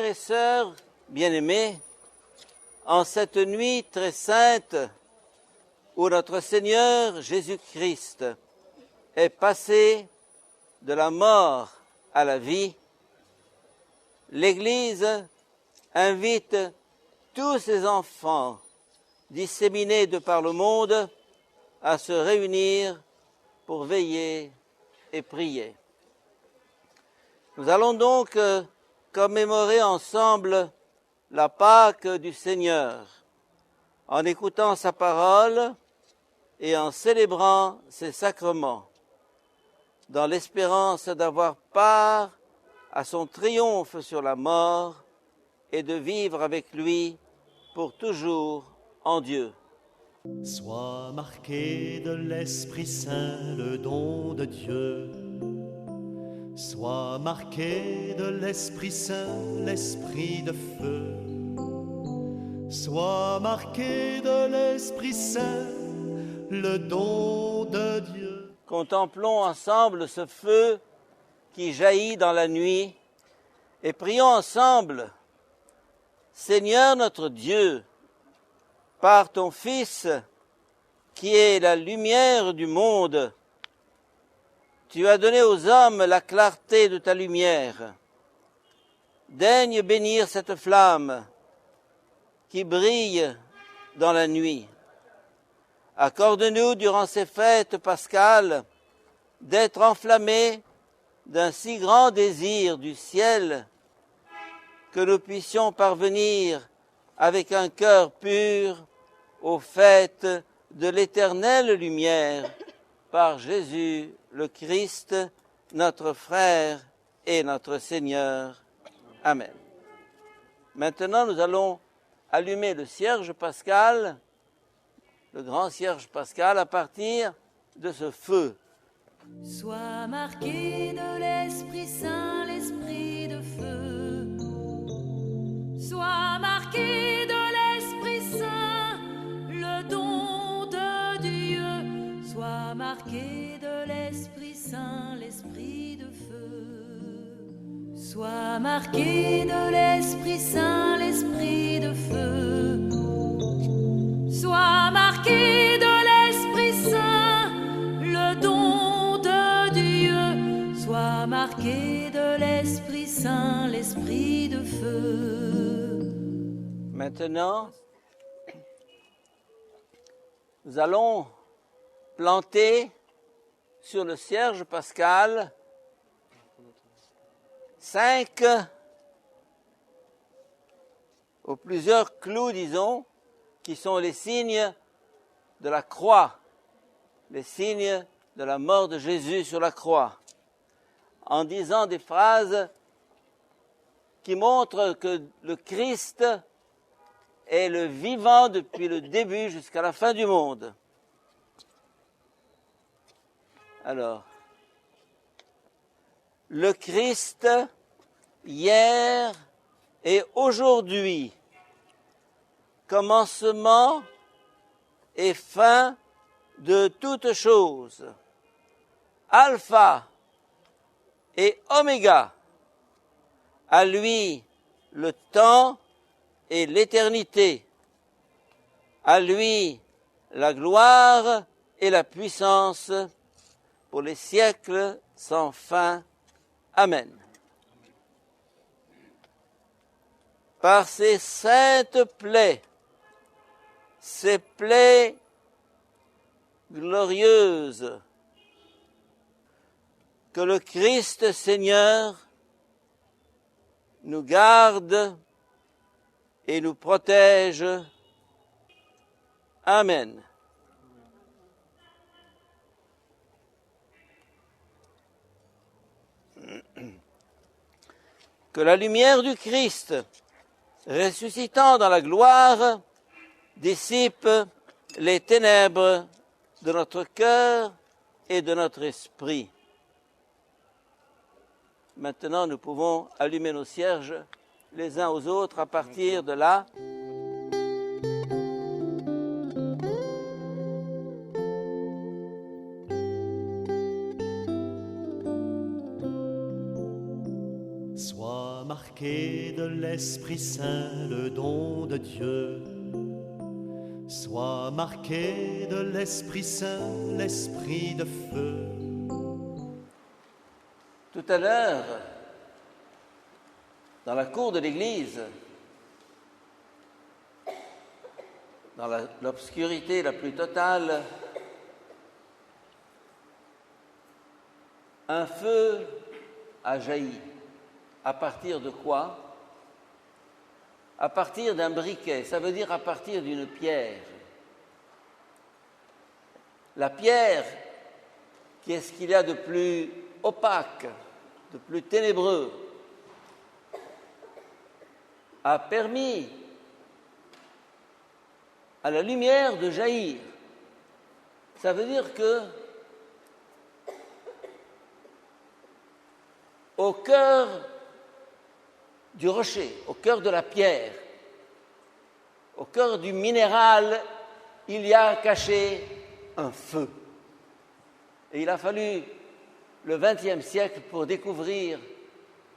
Frères et sœurs bien-aimés, en cette nuit très sainte où notre Seigneur Jésus-Christ est passé de la mort à la vie, l'Église invite tous ses enfants disséminés de par le monde à se réunir pour veiller et prier. Nous allons donc commémorer ensemble la Pâque du Seigneur en écoutant sa parole et en célébrant ses sacrements, dans l'espérance d'avoir part à son triomphe sur la mort et de vivre avec lui pour toujours en Dieu. Sois marqué de l'Esprit Saint, le don de Dieu. Sois marqué de l'Esprit Saint, l'Esprit de feu. Sois marqué de l'Esprit Saint, le don de Dieu. Contemplons ensemble ce feu qui jaillit dans la nuit et prions ensemble. Seigneur notre Dieu, par ton Fils, qui est la lumière du monde, tu as donné aux hommes la clarté de ta lumière. Daigne bénir cette flamme qui brille dans la nuit. Accorde-nous, durant ces fêtes pascales, d'être enflammés d'un si grand désir du ciel que nous puissions parvenir avec un cœur pur aux fêtes de l'éternelle lumière par Jésus le Christ, notre frère et notre Seigneur. Amen. Maintenant, nous allons allumer le cierge pascal, le grand cierge pascal, à partir de ce feu. Sois marqué de l'Esprit Saint, l'Esprit de feu. Sois marqué de l'Esprit Saint, le don de Dieu. Sois marqué de l'Esprit Saint, l'Esprit de feu. Sois marqué de l'Esprit Saint, l'Esprit de feu. Sois marqué de l'Esprit Saint, le don de Dieu. Sois marqué de l'Esprit Saint, l'Esprit de feu. Maintenant, nous allons planter sur le cierge pascal 5 ou plusieurs clous, disons, qui sont les signes de la croix, les signes de la mort de Jésus sur la croix, en disant des phrases qui montrent que le Christ est le vivant depuis le début jusqu'à la fin du monde. Alors, le Christ, hier et aujourd'hui, commencement et fin de toutes choses, Alpha et Oméga, à lui le temps et l'éternité, à lui la gloire et la puissance pour les siècles sans fin. Amen. Par ces saintes plaies, ces plaies glorieuses, que le Christ Seigneur nous garde et nous protège. Amen. Que la lumière du Christ, ressuscitant dans la gloire, dissipe les ténèbres de notre cœur et de notre esprit. Maintenant, nous pouvons allumer nos cierges les uns aux autres à partir de là. Sois marqué marqué de l'Esprit Saint, le don de Dieu. Sois marqué de l'Esprit Saint, l'Esprit de feu. Tout à l'heure, dans la cour de l'église, dans l'obscurité la plus totale, un feu a jailli. À partir de quoi? À partir d'un briquet, ça veut dire à partir d'une pierre. La pierre, qu'est-ce qu'il y a de plus opaque, de plus ténébreux, a permis à la lumière de jaillir. Ça veut dire que au cœur du rocher, au cœur de la pierre, au cœur du minéral, il y a caché un feu. Et il a fallu le XXe siècle pour découvrir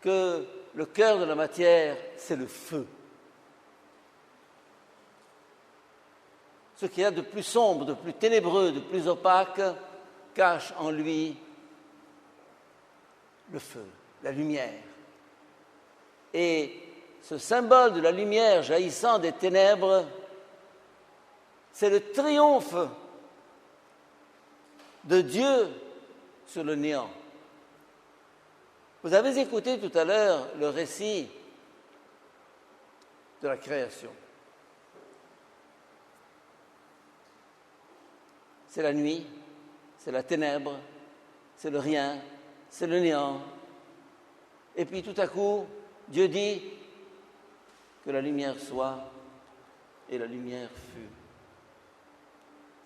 que le cœur de la matière, c'est le feu. Ce qu'il y a de plus sombre, de plus ténébreux, de plus opaque, cache en lui le feu, la lumière. Et ce symbole de la lumière jaillissant des ténèbres, c'est le triomphe de Dieu sur le néant. Vous avez écouté tout à l'heure le récit de la création. C'est la nuit, c'est la ténèbre, c'est le rien, c'est le néant. Et puis tout à coup, Dieu dit que la lumière soit, et la lumière fut.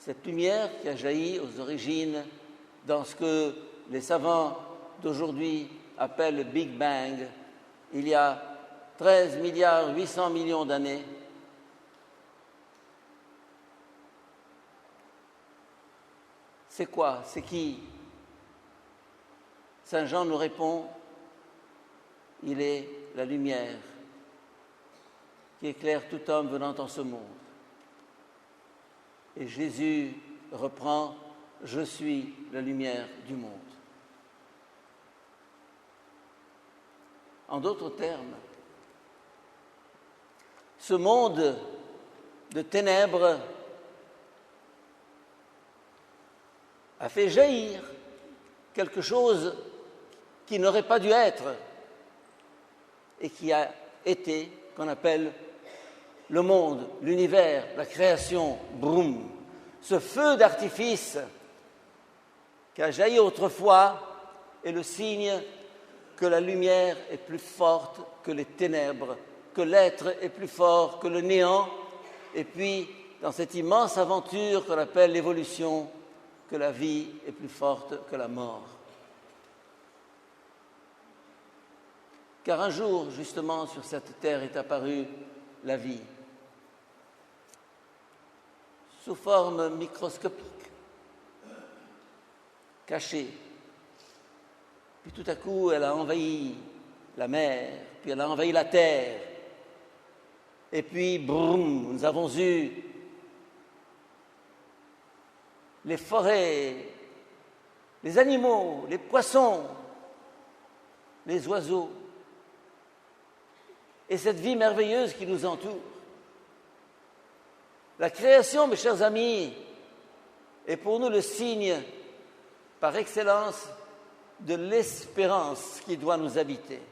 Cette lumière qui a jailli aux origines dans ce que les savants d'aujourd'hui appellent le Big Bang, il y a 13 milliards 800 millions d'années. C'est quoi? C'est qui? Saint Jean nous répond, il est la lumière qui éclaire tout homme venant en ce monde. Et Jésus reprend, je suis la lumière du monde. En d'autres termes, ce monde de ténèbres a fait jaillir quelque chose qui n'aurait pas dû être et qui a été, qu'on appelle le monde, l'univers, la création, broum. Ce feu d'artifice qui a jailli autrefois est le signe que la lumière est plus forte que les ténèbres, que l'être est plus fort que le néant, et puis, dans cette immense aventure qu'on appelle l'évolution, que la vie est plus forte que la mort. Car un jour, justement, sur cette terre est apparue la vie, sous forme microscopique, cachée. Puis tout à coup, elle a envahi la mer, puis elle a envahi la terre. Et puis, boum, nous avons eu les forêts, les animaux, les poissons, les oiseaux, et cette vie merveilleuse qui nous entoure. La création, mes chers amis, est pour nous le signe par excellence de l'espérance qui doit nous habiter.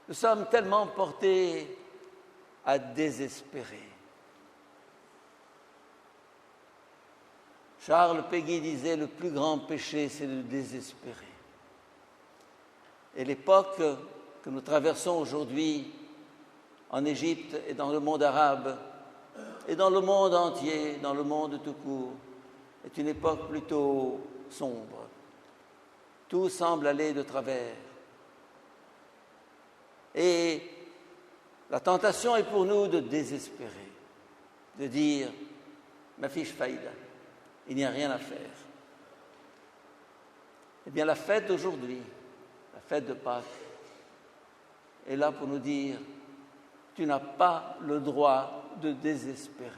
Nous sommes tellement portés à désespérer. Charles Péguy disait, le plus grand péché, c'est de désespérer. Et l'époque que nous traversons aujourd'hui en Égypte et dans le monde arabe, et dans le monde entier, dans le monde tout court, est une époque plutôt sombre. Tout semble aller de travers. Et la tentation est pour nous de désespérer, de dire « ma fiche faïda ». Il n'y a rien à faire. Eh bien, la fête d'aujourd'hui, la fête de Pâques est là pour nous dire, tu n'as pas le droit de désespérer.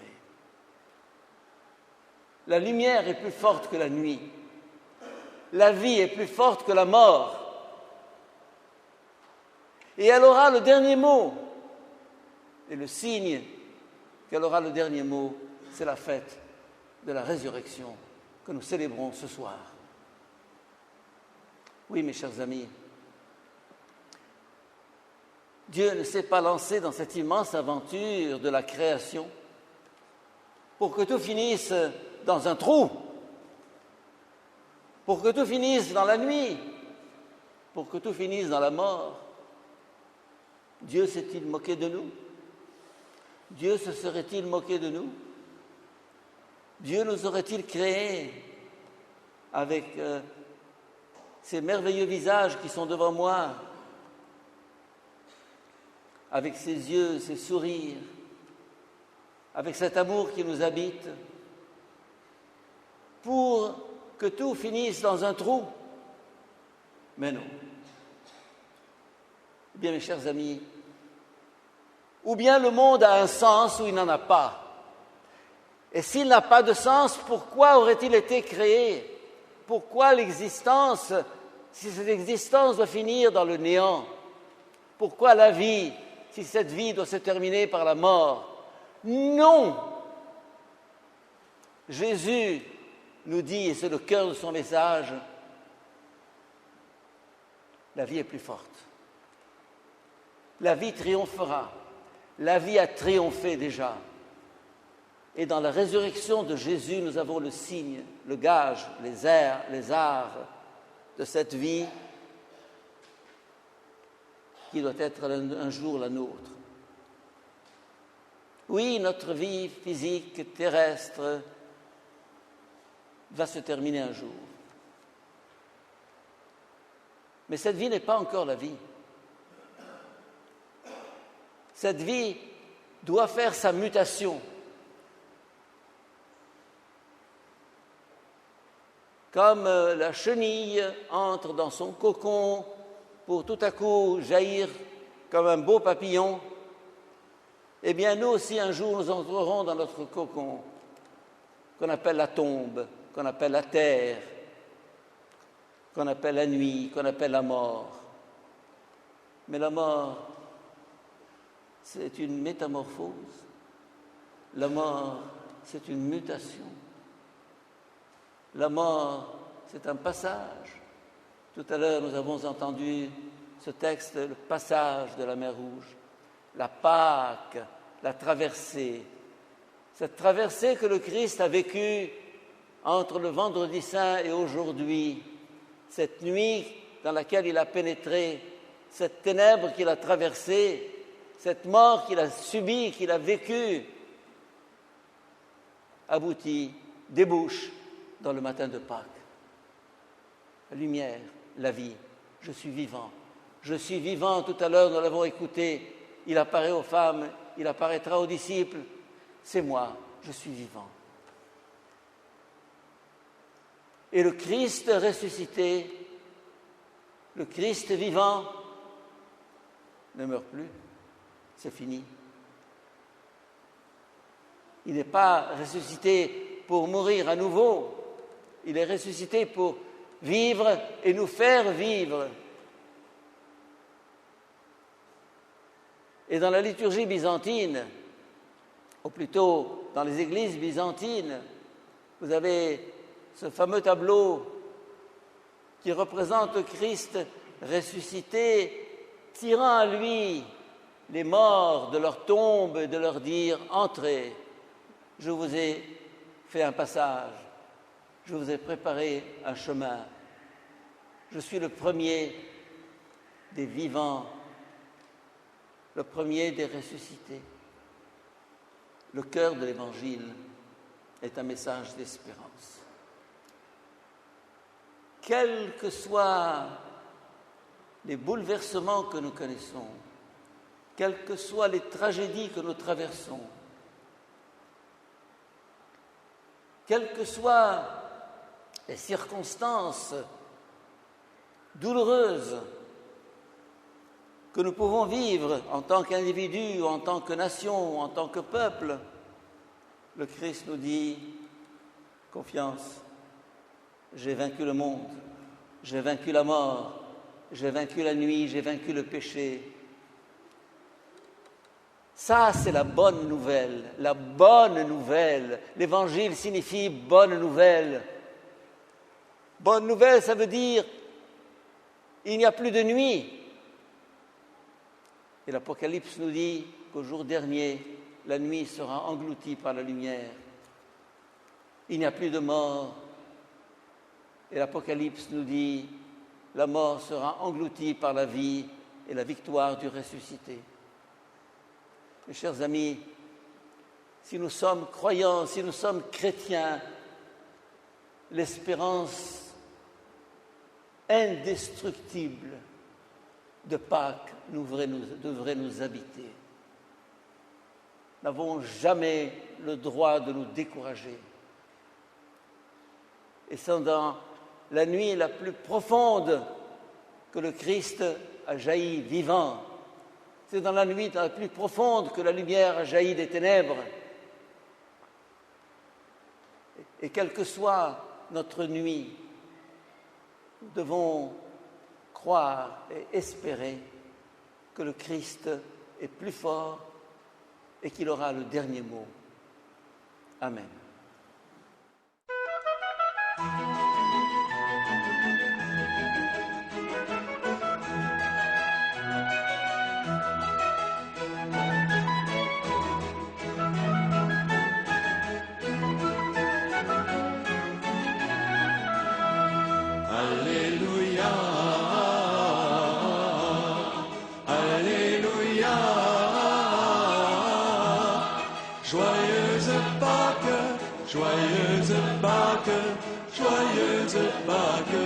La lumière est plus forte que la nuit. La vie est plus forte que la mort. Et elle aura le dernier mot. Et le signe qu'elle aura le dernier mot, c'est la fête de la résurrection que nous célébrons ce soir. Oui, mes chers amis, Dieu ne s'est pas lancé dans cette immense aventure de la création pour que tout finisse dans un trou, pour que tout finisse dans la nuit, pour que tout finisse dans la mort. Dieu s'est-il moqué de nous? Dieu se serait-il moqué de nous? Dieu nous aurait-il créés avec ces merveilleux visages qui sont devant moi, avec ses yeux, ses sourires, avec cet amour qui nous habite, pour que tout finisse dans un trou? Mais non. Eh bien, mes chers amis, ou bien le monde a un sens ou il n'en a pas. Et s'il n'a pas de sens, pourquoi aurait-il été créé? Pourquoi l'existence, si cette existence doit finir dans le néant? Pourquoi la vie, si cette vie doit se terminer par la mort? Non! Jésus nous dit, et c'est le cœur de son message, la vie est plus forte. La vie triomphera. La vie a triomphé déjà. Et dans la résurrection de Jésus, nous avons le signe, le gage, les arts de cette vie qui doit être un jour la nôtre. Oui, notre vie physique, terrestre, va se terminer un jour. Mais cette vie n'est pas encore la vie. Cette vie doit faire sa mutation. Comme la chenille entre dans son cocon pour tout à coup jaillir comme un beau papillon, eh bien nous aussi un jour nous entrerons dans notre cocon qu'on appelle la tombe, qu'on appelle la terre, qu'on appelle la nuit, qu'on appelle la mort. Mais la mort, c'est une métamorphose. La mort, c'est une mutation. La mort, c'est un passage. Tout à l'heure, nous avons entendu ce texte, le passage de la mer Rouge, la Pâque, la traversée. Cette traversée que le Christ a vécue entre le vendredi saint et aujourd'hui, cette nuit dans laquelle il a pénétré, cette ténèbre qu'il a traversée, cette mort qu'il a subie, qu'il a vécue, aboutit, débouche dans le matin de Pâques. La lumière, la vie, je suis vivant. Je suis vivant, tout à l'heure nous l'avons écouté, il apparaît aux femmes, il apparaîtra aux disciples, c'est moi, je suis vivant. Et le Christ ressuscité, le Christ vivant, ne meurt plus, c'est fini. Il n'est pas ressuscité pour mourir à nouveau, il est ressuscité pour vivre et nous faire vivre. Et dans la liturgie byzantine, ou plutôt dans les églises byzantines, vous avez ce fameux tableau qui représente le Christ ressuscité, tirant à lui les morts de leur tombe et de leur dire « Entrez, je vous ai fait un passage, je vous ai préparé un chemin. Je suis le premier des vivants, le premier des ressuscités. » Le cœur de l'Évangile est un message d'espérance. Quels que soient les bouleversements que nous connaissons, quelles que soient les tragédies que nous traversons, quelles que soient les circonstances douloureuses que nous pouvons vivre en tant qu'individus, en tant que nation, en tant que peuple, le Christ nous dit, confiance, j'ai vaincu le monde, j'ai vaincu la mort, j'ai vaincu la nuit, j'ai vaincu le péché. Ça, c'est la bonne nouvelle, la bonne nouvelle. L'évangile signifie bonne nouvelle. Bonne nouvelle, ça veut dire il n'y a plus de nuit. Et l'Apocalypse nous dit qu'au jour dernier, la nuit sera engloutie par la lumière. Il n'y a plus de mort. Et l'Apocalypse nous dit la mort sera engloutie par la vie et la victoire du ressuscité. Mes chers amis, si nous sommes croyants, si nous sommes chrétiens, l'espérance indestructible de Pâques devrait nous habiter. Nous n'avons jamais le droit de nous décourager. Et c'est dans la nuit la plus profonde que le Christ a jailli vivant. C'est dans la nuit la plus profonde que la lumière a jailli des ténèbres. Et quelle que soit notre nuit, nous devons croire et espérer que le Christ est plus fort et qu'il aura le dernier mot. Amen. Joyeuse Pâques, joyeuse Pâques,